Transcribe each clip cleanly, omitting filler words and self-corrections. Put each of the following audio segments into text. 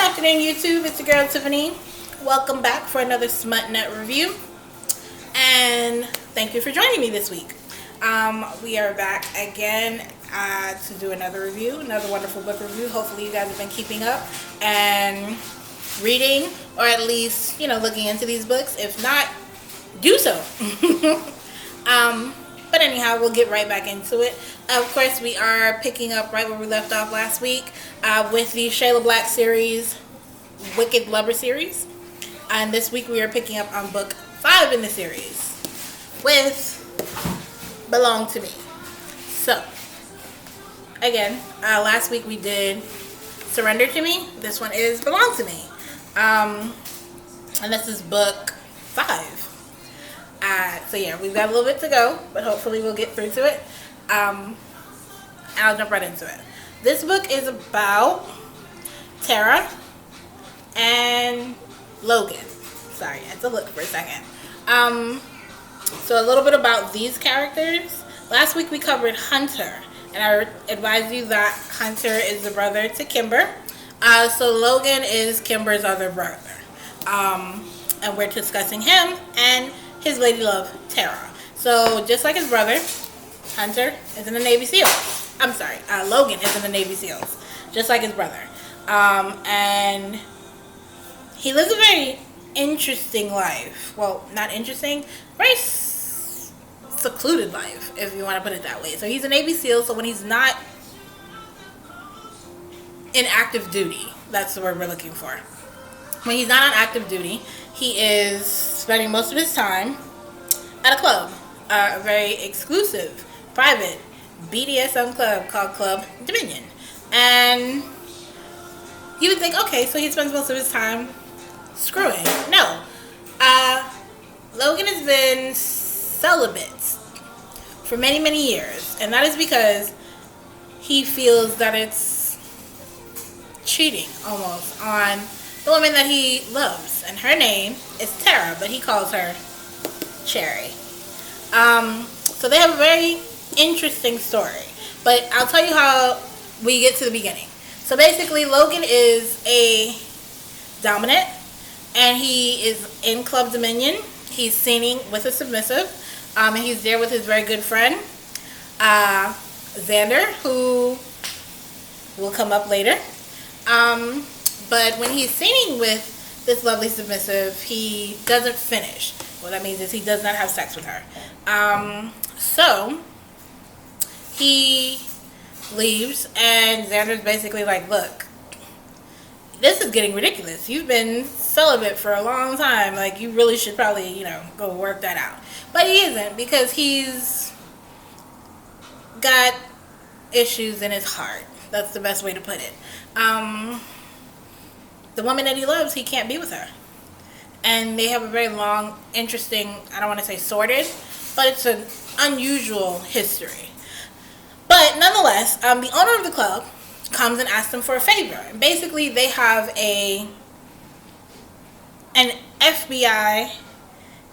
afternoon, YouTube. It's your girl Tiffany. Welcome back for another SmutNut review, and thank you for joining me this week. We are back again to do another review, another wonderful book review. Hopefully, you guys have been keeping up and reading, or at least looking into these books. If not, do so. But anyhow, we'll get right back into it. Of course, we are picking up right where we left off last week with the Shayla Black series, Wicked Lover series. And this week we are picking up on book 5 in the series with Belong to Me. So, again, last week we did Surrender to Me. This one is Belong to Me. And this is book 5. So yeah, we've got a little bit to go, but hopefully we'll get through to it. I'll jump right into it. This book is about Tara and Logan. Sorry, I had to look for a second. So a little bit about these characters. Last week we covered Hunter, and I advised you that Hunter is the brother to Kimber. So Logan is Kimber's other brother. And we're discussing him and his lady love, Tara. So, just like his brother, Hunter is in the Navy SEALs. I'm sorry, Logan is in the Navy SEALs, just like his brother. And he lives a very interesting life. Well, not interesting, very secluded life, if you want to put it that way. So, he's a Navy SEAL, so when he's not in active duty, that's the word we're looking for. When he's not on active duty, he is spending most of his time at a club, a very exclusive, private BDSM club called Club Dominion. And you would think, okay, so he spends most of his time screwing. No. Logan has been celibate for many, many years. And that is because he feels that it's cheating, almost, on the woman that he loves, and her name is Tara, but he calls her Cherry. So they have a very interesting story, but I'll tell you how we get to the beginning. So basically, Logan is a dominant, and he is in Club Dominion. He's singing with a submissive, and he's there with his very good friend, Xander, who will come up later. But when he's singing with this lovely submissive, he doesn't finish. What that means is he does not have sex with her. So he leaves, and Xander's basically like, look, this is getting ridiculous. You've been celibate for a long time. Like, you really should probably, go work that out. But he isn't, because he's got issues in his heart. That's the best way to put it. The woman that he loves, he can't be with her. And they have a very long, interesting, I don't want to say sordid, but it's an unusual history. But nonetheless, the owner of the club comes and asks them for a favor. And basically, they have an FBI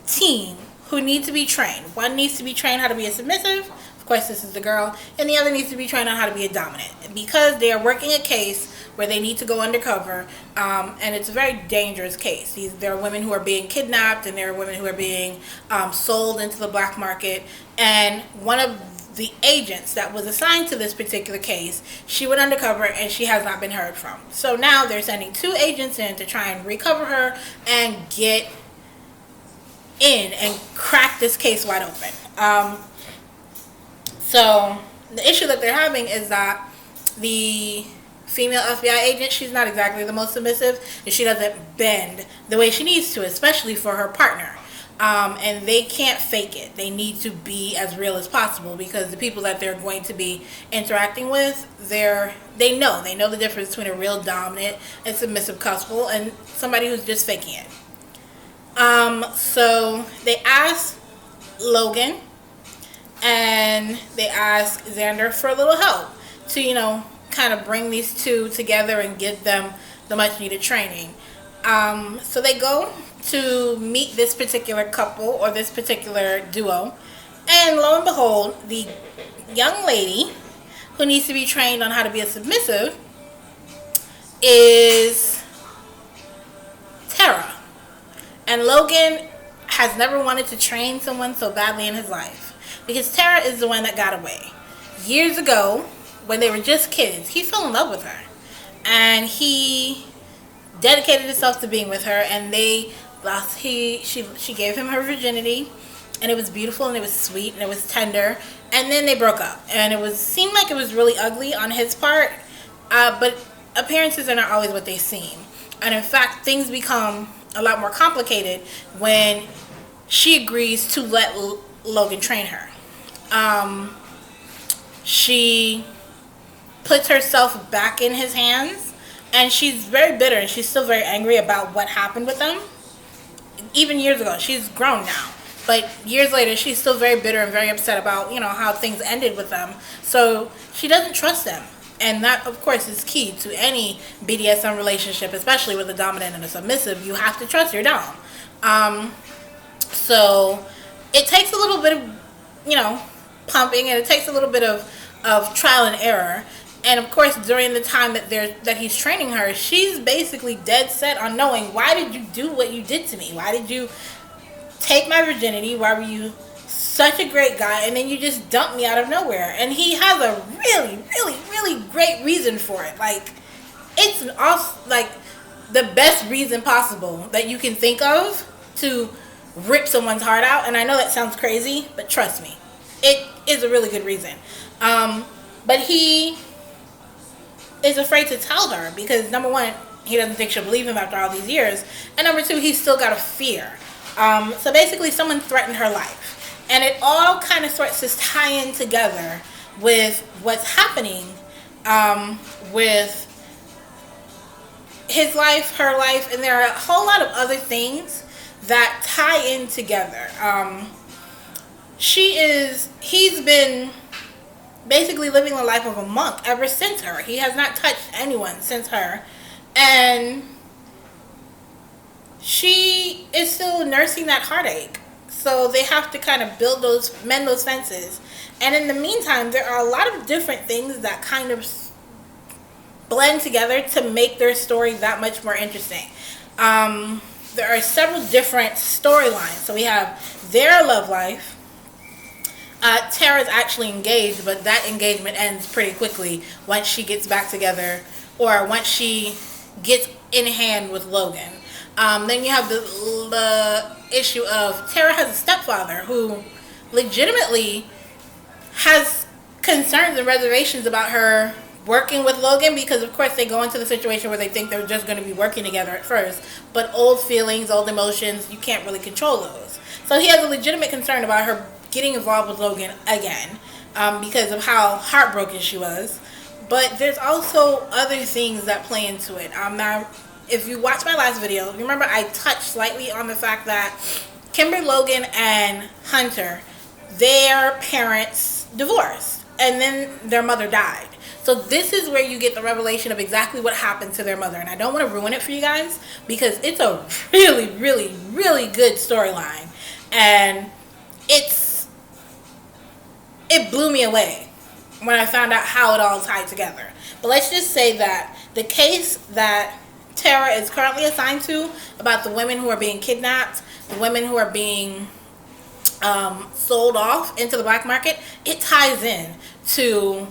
team who need to be trained. One needs to be trained how to be a submissive. Of course, this is the girl. And the other needs to be trained on how to be a dominant. Because they are working a case where they need to go undercover, and it's a very dangerous case. There are women who are being kidnapped, and there are women who are being sold into the black market. And one of the agents that was assigned to this particular case, she went undercover, and she has not been heard from. So now they're sending 2 agents in to try and recover her and get in and crack this case wide open. So the issue that they're having is that the female FBI agent, she's not exactly the most submissive, and she doesn't bend the way she needs to, especially for her partner. And they can't fake it. They need to be as real as possible, because the people that they're going to be interacting with, they know the difference between a real dominant and submissive couple and somebody who's just faking it. So they ask Logan and they ask Xander for a little help to, kind of bring these 2 together and give them the much needed training. So they go to meet this particular couple, or this particular duo, and lo and behold, the young lady who needs to be trained on how to be a submissive is And Logan has never wanted to train someone so badly in his life, because Tara is the one that got away. Years ago, when they were just kids, he fell in love with her. And he dedicated himself to being with her, and she gave him her virginity, and it was beautiful, and it was sweet, and it was tender. And then they broke up, and seemed like it was really ugly on his part, but appearances are not always what they seem. And in fact, things become a lot more complicated when she agrees to let Logan train her. She puts herself back in his hands, and she's very bitter, and she's still very angry about what happened with them. Even years ago, she's grown now, but years later, she's still very bitter and very upset about, how things ended with them. So she doesn't trust them. And that, of course, is key to any BDSM relationship, especially with a dominant and a submissive. You have to trust your dom. So it takes a little bit of, pumping, and it takes a little bit of trial and error. And of course, during the time that he's training her, she's basically dead set on knowing, why did you do what you did to me? Why did you take my virginity? Why were you such a great guy, and then you just dumped me out of nowhere? And he has a really, really, really great reason for it. Like, it's the best reason possible that you can think of to rip someone's heart out. And I know that sounds crazy, but trust me, it is a really good reason. But he is afraid to tell her because, number one, he doesn't think she'll believe him after all these years, and number two, he's still got a fear. So basically, someone threatened her life, and it all kind of starts to tie in together with what's happening with his life, her life, and there are a whole lot of other things that tie in together. He's been basically living the life of a monk ever since her. He has not touched anyone since her, and she is still nursing that heartache. So they have to kind of mend those fences. And in the meantime, there are a lot of different things that kind of blend together to make their story that much more interesting. There are several different storylines. So we have their love life. Tara's actually engaged, but that engagement ends pretty quickly once she gets back together, or once she gets in hand with Logan. Then you have the issue of Tara has a stepfather who legitimately has concerns and reservations about her working with Logan, because of course they go into the situation where they think they're just going to be working together at first, but old feelings, old emotions, you can't really control those. So he has a legitimate concern about her getting involved with Logan again, because of how heartbroken she was. But there's also other things that play into it. Now, if you watch my last video, remember I touched slightly on the fact that Kimber, Logan, and Hunter, their parents divorced, and then their mother died. So this is where you get the revelation of exactly what happened to their mother. And I don't want to ruin it for you guys, because it's a really, really, really good storyline. And it blew me away when I found out how it all tied together. But let's just say that the case that Tara is currently assigned to, about the women who are being kidnapped, the women who are being sold off into the black market, it ties in to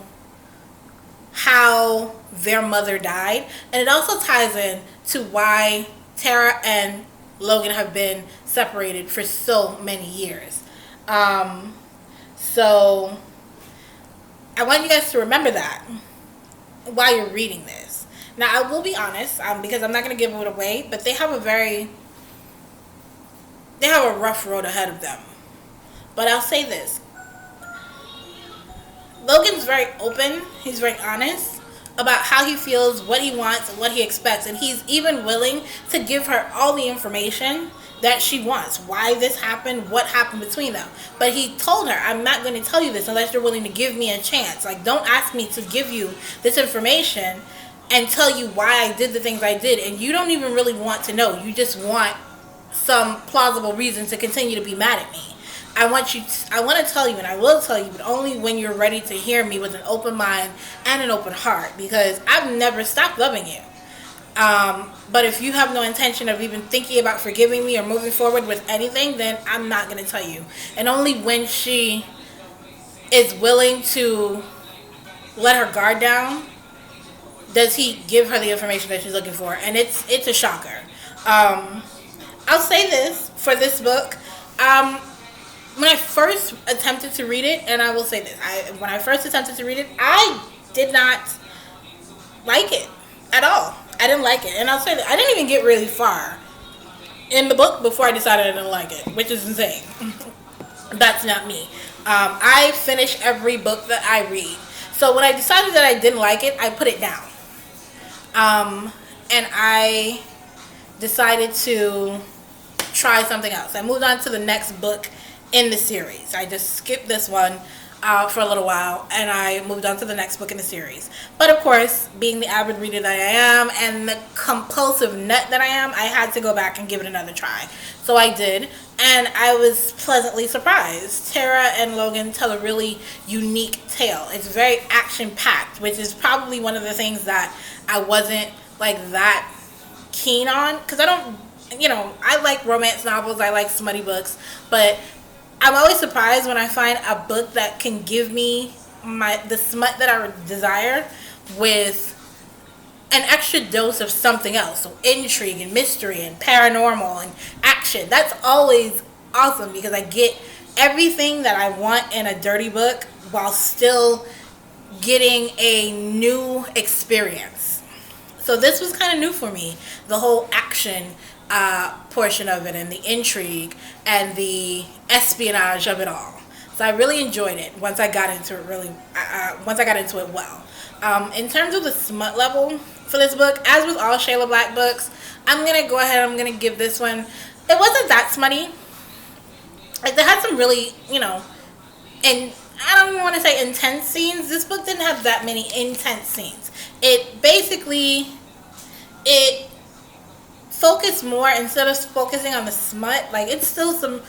how their mother died. And it also ties in to why Tara and Logan have been separated for so many years. So I want you guys to remember that while you're reading this. Now, I will be honest, because I'm not going to give it away, but they have a rough road ahead of them. But I'll say this. Logan's very open. He's very honest about how he feels, what he wants, and what he expects. And he's even willing to give her all the information that she wants. Why this happened, what happened between them. But he told her, I'm not going to tell you this unless you're willing to give me a chance. Like, don't ask me to give you this information and tell you why I did the things I did. And you don't even really want to know. You just want some plausible reason to continue to be mad at me. I want to tell you, and I will tell you, but only when you're ready to hear me with an open mind and an open heart, because I've never stopped loving you. But if you have no intention of even thinking about forgiving me or moving forward with anything, then I'm not going to tell you. And only when she is willing to let her guard down does he give her the information that she's looking for. And it's a shocker. I'll say this for this book. When I first attempted to read it, and I will say this, when I first attempted to read it, I did not like it at all. I didn't like it. And I'll say that I didn't even get really far in the book before I decided I didn't like it, which is insane. That's not me. I finish every book that I read. So when I decided that I didn't like it, I put it down. And I decided to try something else. I moved on to the next book in the series. I just skipped this one for a little while, and I moved on to the next book in the series. But of course, being the avid reader that I am and the compulsive nut that I am, I had to go back and give it another try. So I did, and I was pleasantly surprised. Tara and Logan tell a really unique tale. It's very action-packed, which is probably one of the things that I wasn't like that keen on, because I don't, I like romance novels, I like smutty books, but I'm always surprised when I find a book that can give me the smut that I desire with an extra dose of something else. So intrigue and mystery and paranormal and action. That's always awesome because I get everything that I want in a dirty book while still getting a new experience. So this was kind of new for me. The whole action portion of it and the intrigue and the espionage of it all. So I really enjoyed it once I got into it well. In terms of the smut level for this book, as with all Shayla Black books, I'm going to go ahead and I'm going to give this one, it wasn't that smutty. Like, they had some really, and I don't even want to say intense scenes. This book didn't have that many intense scenes. It focused more, instead of focusing on the smut, like, it's still some,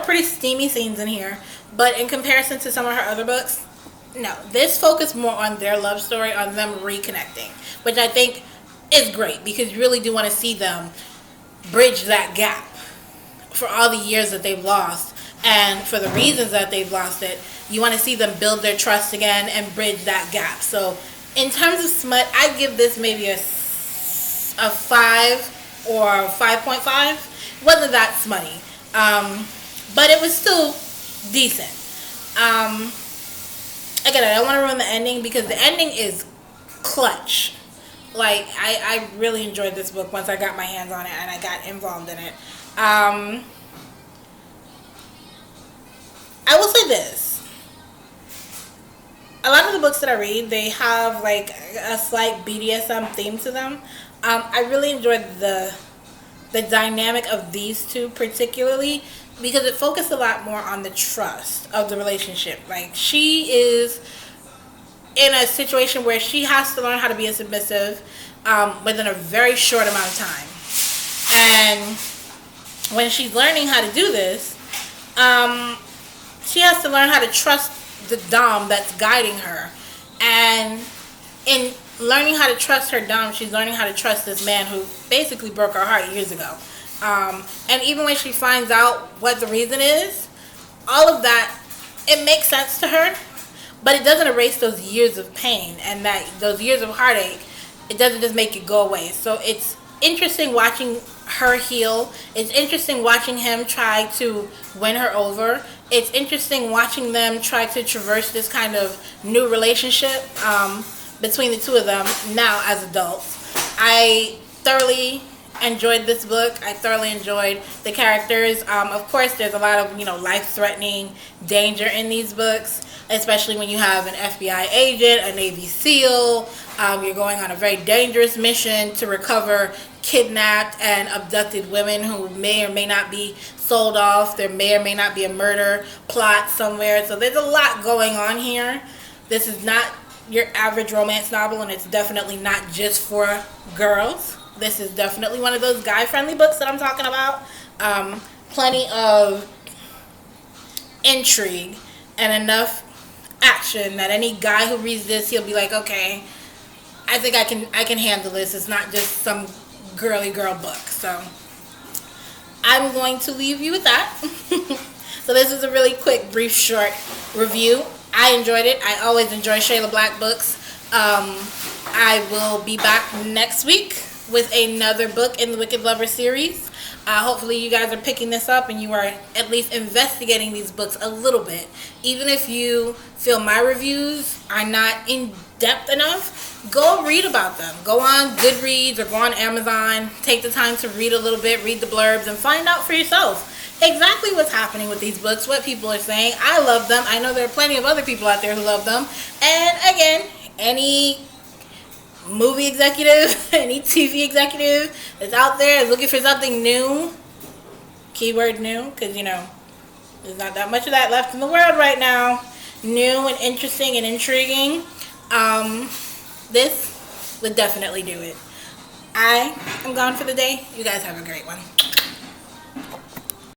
pretty steamy scenes in here, but in comparison to some of her other books, no, this focused more on their love story, on them reconnecting, which I think is great, because you really do want to see them bridge that gap for all the years that they've lost, and for the reasons that they've lost it. You want to see them build their trust again and bridge that gap. So in terms of smut, I give this maybe a 5 or 5.5. It wasn't that smutty, but it was still decent. Again, I don't want to ruin the ending because the ending is clutch. Like, I really enjoyed this book once I got my hands on it and I got involved in it. I will say this. A lot of the books that I read, they have like a slight BDSM theme to them. I really enjoyed the dynamic of these two particularly because it focused a lot more on the trust of the relationship. Like, she is in a situation where she has to learn how to be a submissive within a very short amount of time. And when she's learning how to do this, she has to learn how to trust the dom that's guiding her. And in learning how to trust her dom, she's learning how to trust this man who basically broke her heart years ago. And even when she finds out what the reason is, all of that, it makes sense to her, but it doesn't erase those years of pain and those years of heartache. It doesn't just make it go away. So it's interesting watching her heal. It's interesting watching him try to win her over. It's interesting watching them try to traverse this kind of new relationship between the two of them now as adults. I thoroughly enjoyed this book. I thoroughly enjoyed the characters. Of course, there's a lot of life-threatening danger in these books, especially when you have an FBI agent, a Navy SEAL. You're going on a very dangerous mission to recover kidnapped and abducted women who may or may not be sold off. There may or may not be a murder plot somewhere. So there's a lot going on here. This is not your average romance novel, and it's definitely not just for girls. This is definitely one of those guy-friendly books that I'm talking about. Plenty of intrigue and enough action that any guy who reads this, he'll be like, okay, I think I can handle this. It's not just some girly girl book. So I'm going to leave you with that. So this is a really quick, brief, short review. I enjoyed it. I always enjoy Shayla Black books. I will be back next week with another book in the Wicked Lover series. Hopefully you guys are picking this up and you are at least investigating these books a little bit. Even if you feel my reviews are not in depth enough, go read about them. Go on Goodreads or go on Amazon. Take the time to read a little bit, read the blurbs, and find out for yourself exactly what's happening with these books, what people are saying. I love them. I know there are plenty of other people out there who love them. And again, any movie executive, any TV executive that's out there is looking for something new, keyword new, because there's not that much of that left in the world right now, new and interesting and intriguing, this would definitely do it. I am gone for the day. You guys have a great one.